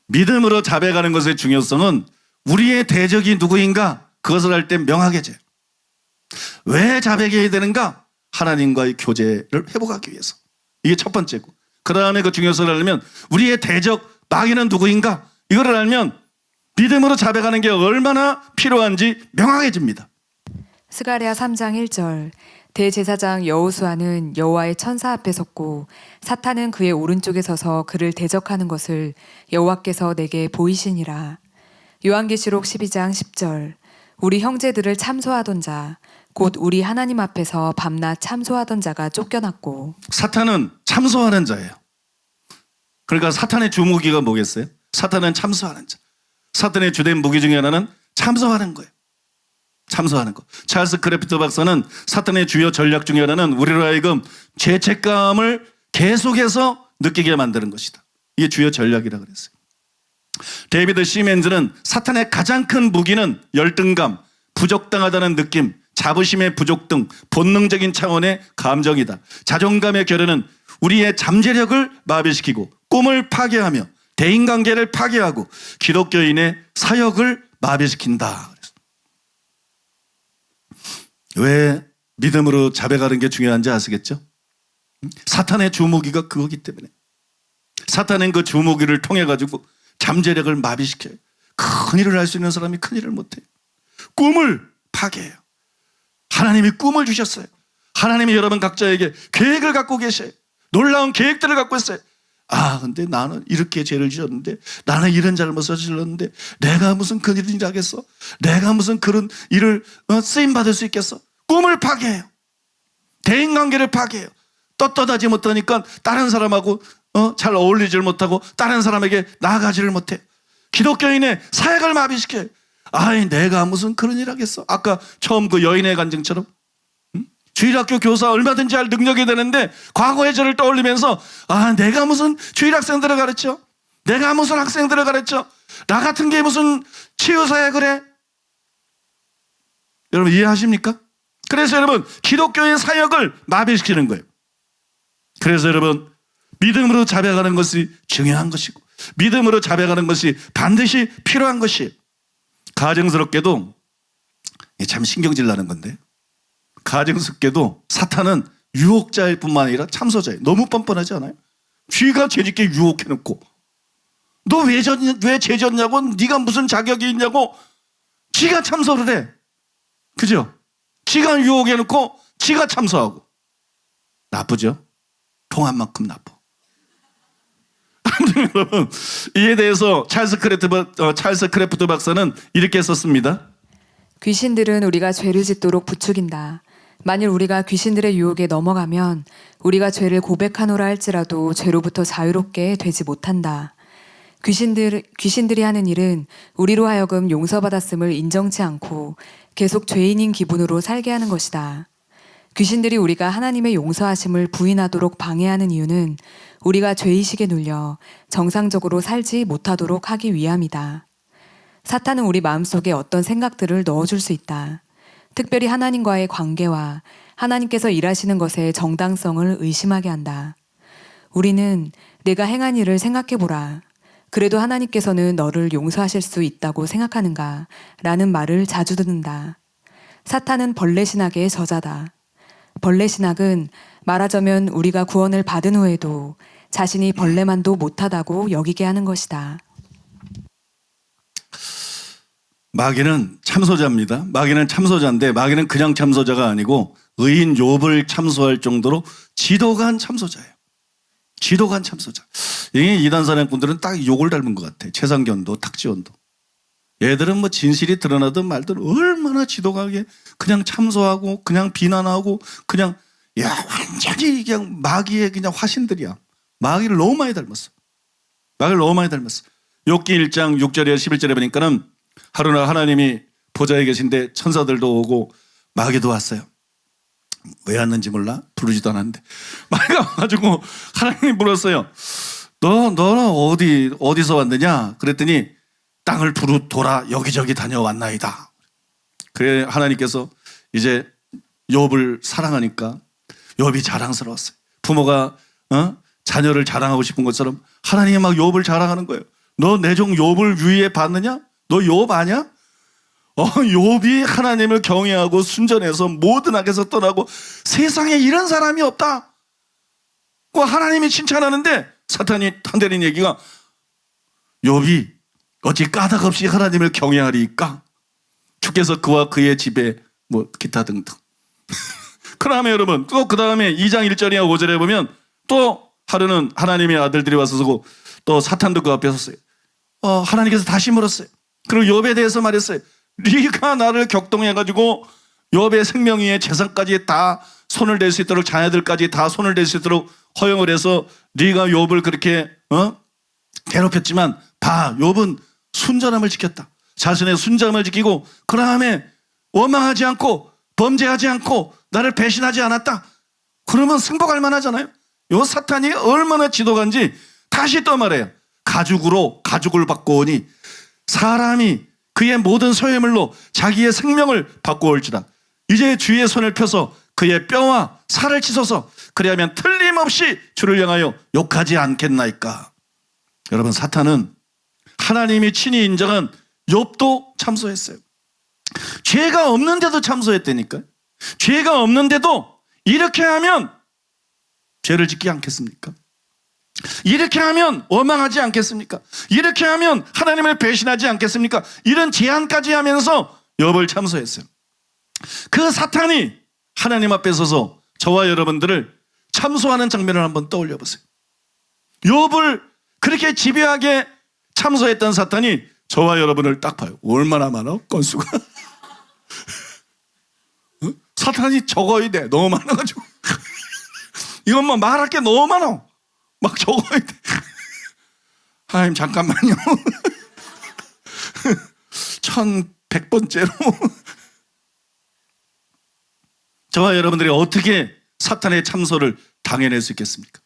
믿음으로 자백하는 것의 중요성은 우리의 대적이 누구인가 그것을 할 때 명확해져요. 왜 자백해야 되는가? 하나님과의 교제를 회복하기 위해서. 이게 첫 번째고, 그 다음에 그 중요성을 알면 우리의 대적 마귀는 누구인가 이거를 알면 믿음으로 자백하는 게 얼마나 필요한지 명확해집니다. 스가랴 3장 1절 대제사장 여호수아는 여호와의 천사 앞에 섰고 사탄은 그의 오른쪽에 서서 그를 대적하는 것을 여호와께서 내게 보이시니라. 요한계시록 12장 10절 우리 형제들을 참소하던 자 곧 우리 하나님 앞에서 밤낮 참소하던 자가 쫓겨났고. 사탄은 참소하는 자예요. 그러니까 사탄의 주무기가 뭐겠어요? 사탄은 참소하는 자. 사탄의 주된 무기 중에 하나는 참소하는 거예요. 참소하는 거. 찰스 크래프트 박사는 사탄의 주요 전략 중에 하나는 우리로 하여금 죄책감을 계속해서 느끼게 만드는 것이다. 이게 주요 전략이라 그랬어요. 데이비드 시멘즈는 사탄의 가장 큰 무기는 열등감, 부적당하다는 느낌, 자부심의 부족 등 본능적인 차원의 감정이다. 자존감의 결여는 우리의 잠재력을 마비시키고 꿈을 파괴하며 대인관계를 파괴하고 기독교인의 사역을 마비시킨다. 왜 믿음으로 자백하는 게 중요한지 아시겠죠? 사탄의 주무기가 그거기 때문에. 사탄은 그 주무기를 통해 가지고 잠재력을 마비시켜요. 큰 일을 할 수 있는 사람이 큰 일을 못해요. 꿈을 파괴해요. 하나님이 꿈을 주셨어요. 하나님이 여러분 각자에게 계획을 갖고 계셔요. 놀라운 계획들을 갖고 있어요. 아, 근데 나는 이렇게 죄를 지었는데, 나는 이런 잘못을 저질렀는데, 내가 무슨 그런 일을 하겠어? 내가 무슨 그런 일을 쓰임받을 수 있겠어? 꿈을 파괴해요. 대인관계를 파괴해요. 떳떳하지 못하니까 다른 사람하고 잘 어울리질 못하고 다른 사람에게 나아가지를 못해. 기독교인의 사역을 마비시켜요. 아이, 내가 무슨 그런 일 하겠어? 아까 처음 그 여인의 간증처럼 주일학교 교사 얼마든지 할 능력이 되는데 과거의 저를 떠올리면서 아, 내가 무슨 주일학생들을 가르쳐? 내가 무슨 학생들을 가르쳐? 나 같은 게 무슨 치유사역을 해? 여러분 이해하십니까? 그래서 여러분 기독교의 사역을 마비시키는 거예요. 그래서 여러분 믿음으로 자백하는 것이 중요한 것이고 믿음으로 자백하는 것이 반드시 필요한 것이에요. 가증스럽게도 참 신경질 나는 건데 가증스럽게도 사탄은 유혹자일 뿐만 아니라 참소자예요. 너무 뻔뻔하지 않아요? 쥐가 죄짓게 유혹해놓고 너 왜 죄졌냐고 네가 무슨 자격이 있냐고 쥐가 참소를 해. 그죠? 쥐가 유혹해놓고 쥐가 참소하고. 나쁘죠? 통한 만큼 나빠. 여러분 이에 대해서 찰스 크래프트 박사는 이렇게 썼습니다. 귀신들은 우리가 죄를 짓도록 부추긴다. 만일 우리가 귀신들의 유혹에 넘어가면 우리가 죄를 고백하노라 할지라도 죄로부터 자유롭게 되지 못한다. 귀신들이 하는 일은 우리로 하여금 용서받았음을 인정치 않고 계속 죄인인 기분으로 살게 하는 것이다. 귀신들이 우리가 하나님의 용서하심을 부인하도록 방해하는 이유는 우리가 죄의식에 눌려 정상적으로 살지 못하도록 하기 위함이다. 사탄은 우리 마음속에 어떤 생각들을 넣어줄 수 있다. 특별히 하나님과의 관계와 하나님께서 일하시는 것의 정당성을 의심하게 한다. 우리는 내가 행한 일을 생각해보라. 그래도 하나님께서는 너를 용서하실 수 있다고 생각하는가? 라는 말을 자주 듣는다. 사탄은 벌레 신학의 저자다. 벌레 신학은 말하자면 우리가 구원을 받은 후에도 자신이 벌레만도 못하다고 여기게 하는 것이다. 마귀는 참소자입니다. 마귀는 참소자인데 마귀는 그냥 참소자가 아니고 의인 욥을 참소할 정도로 지독한 참소자예요. 지독한 참소자. 이 이단 사냥꾼들은 딱 욕을 닮은 것 같아. 최상견도 탁지원도. 얘들은 뭐 진실이 드러나든 말든 얼마나 지독하게 그냥 참소하고 그냥 비난하고 그냥 완전히 그냥 마귀의 그냥 화신들이야. 마귀를 너무 많이 닮았어. 마귀를 너무 많이 닮았어. 욥기 1장 6절에 11절에 보니까는 하루나 하나님이 보좌에 계신데 천사들도 오고 마귀도 왔어요. 왜 왔는지 몰라? 부르지도 않았는데 마귀가 와가지고 하나님이 물었어요. 너는 어디서 왔느냐? 그랬더니 땅을 두루 돌아 여기저기 다녀왔나이다. 그래 하나님께서 이제 욥을 사랑하니까 욥이 자랑스러웠어요. 부모가 자녀를 자랑하고 싶은 것처럼 하나님이 막 욥을 자랑하는 거예요. 너 내 종 욥을 유의해 봤느냐? 너 욥 아냐? 욥이 하나님을 경외하고 순전해서 모든 악에서 떠나고 세상에 이런 사람이 없다. 하나님이 칭찬하는데 사탄이 한대는 얘기가 욥이 어찌 까닭 없이 하나님을 경외하리까? 주께서 그와 그의 집에 뭐 기타 등등. 그다음에 여러분 또 그 다음에 2장 1절이나 5절에 보면 또 하루는 하나님의 아들들이 와서 서고 또 사탄도 그 앞에 섰어요. 하나님께서 다시 물었어요. 그리고 욥에 대해서 말했어요. 네가 나를 격동해가지고 욥의 생명 위에 재산까지 다 손을 댈 수 있도록 자녀들까지 다 손을 댈 수 있도록 허용을 해서 네가 욥을 그렇게 괴롭혔지만 봐, 욥은 순전함을 지켰다. 자신의 순전함을 지키고 그 다음에 원망하지 않고 범죄하지 않고 나를 배신하지 않았다. 그러면 승복할 만하잖아요. 요 사탄이 얼마나 지독한지 다시 또 말해요. 가죽을 받고 오니 사람이 그의 모든 소유물로 자기의 생명을 받고 올지라. 이제 주의 손을 펴서 그의 뼈와 살을 찢어서 그리하면 틀림없이 주를 향하여 욕하지 않겠나이까. 여러분 사탄은 하나님이 친히 인정한 욥도 참소했어요. 죄가 없는데도 참소했다니까요. 죄가 없는데도 이렇게 하면 죄를 짓지 않겠습니까? 이렇게 하면 원망하지 않겠습니까? 이렇게 하면 하나님을 배신하지 않겠습니까? 이런 제안까지 하면서 욥을 참소했어요. 그 사탄이 하나님 앞에 서서 저와 여러분들을 참소하는 장면을 한번 떠올려 보세요. 욥을 그렇게 집요하게 참소했던 사탄이 저와 여러분을 딱 봐요. 얼마나 많아? 건수가. 사탄이 적어야 돼. 너무 많아가지고. 이건 뭐 말할 게 너무 많아. 막 적어야 돼. 하나님 잠깐만요. 1100번째로. 저와 여러분들이 어떻게 사탄의 참소를 당해낼 수 있겠습니까?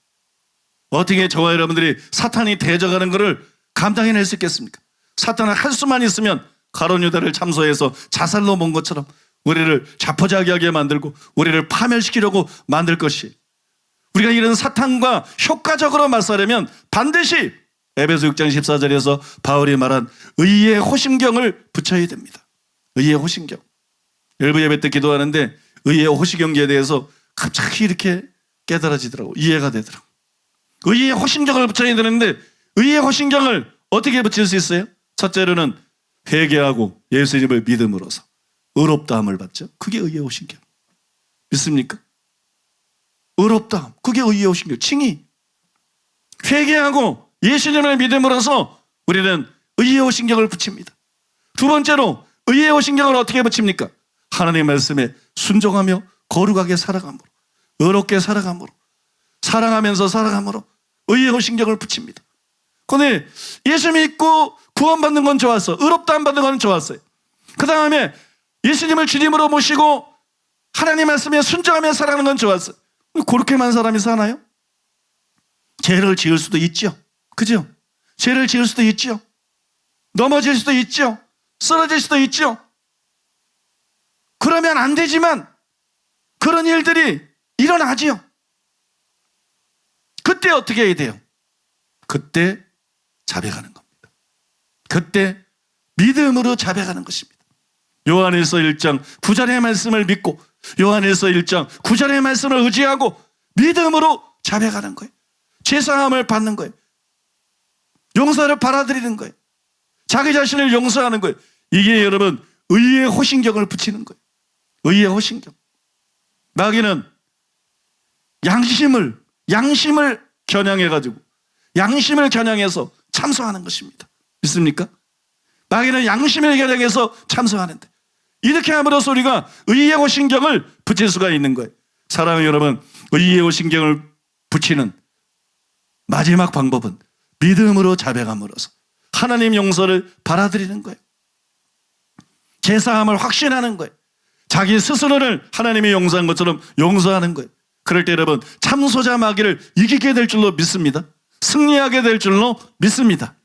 어떻게 저와 여러분들이 사탄이 대적하는 것을 감당해낼 수 있겠습니까? 사탄은 할 수만 있으면 가룟 유다를 참소해서 자살로 몬 것처럼 우리를 자포자기하게 만들고 우리를 파멸시키려고 만들 것이, 우리가 이런 사탄과 효과적으로 맞서려면 반드시 에베소 6장 14절에서 바울이 말한 의의 호심경을 붙여야 됩니다. 의의 호심경. 일부 예배 때 기도하는데 의의 호심경에 대해서 갑자기 이렇게 깨달아지더라고. 이해가 되더라고. 의의 호심경을 붙여야 되는데 의의 호심경을 어떻게 붙일 수 있어요? 첫째로는 회개하고 예수님을 믿음으로써 의롭다함을 받죠. 그게 의의 호심경. 믿습니까? 의롭다함. 그게 의의 호심경. 칭의. 회개하고 예수님을 믿음으로써 우리는 의의 호심경을 붙입니다. 두 번째로 의의 호심경을 어떻게 붙입니까? 하나님의 말씀에 순종하며 거룩하게 살아감으로, 의롭게 살아감으로, 사랑하면서 살아감으로 의의 호심경을 붙입니다. 그런데 예수 믿고 구원받는 건 좋았어. 의롭다함 받는 건 좋았어요. 그 다음에 예수님을 주님으로 모시고 하나님 말씀에 순종하며 살아가는 건 좋았어요. 그렇게만 사람이 사나요? 죄를 지을 수도 있죠. 그죠? 죄를 지을 수도 있죠. 넘어질 수도 있죠. 쓰러질 수도 있죠. 그러면 안 되지만 그런 일들이 일어나지요. 그때 어떻게 해야 돼요? 그때 자백하는 겁니다. 그때 믿음으로 자백하는 것입니다. 요한일서 1장 9절의 말씀을 믿고 요한일서 1장 9절의 말씀을 의지하고 믿음으로 자백하는 거예요. 죄사함을 받는 거예요. 용서를 받아들이는 거예요. 자기 자신을 용서하는 거예요. 이게 여러분 의의 호심경을 붙이는 거예요. 의의 호심경. 마귀는 양심을 겨냥해가지고 양심을 겨냥해서 참소하는 것입니다. 믿습니까? 마귀는 양심을 겨냥해서 참소하는데 이렇게 함으로써 우리가 의의 호심경을 붙일 수가 있는 거예요. 사랑하는 여러분, 의의 호심경을 붙이는 마지막 방법은 믿음으로 자백함으로써 하나님 용서를 받아들이는 거예요. 제사함을 확신하는 거예요. 자기 스스로를 하나님이 용서한 것처럼 용서하는 거예요. 그럴 때 여러분 참소자 마귀를 이기게 될 줄로 믿습니다. 승리하게 될 줄로 믿습니다.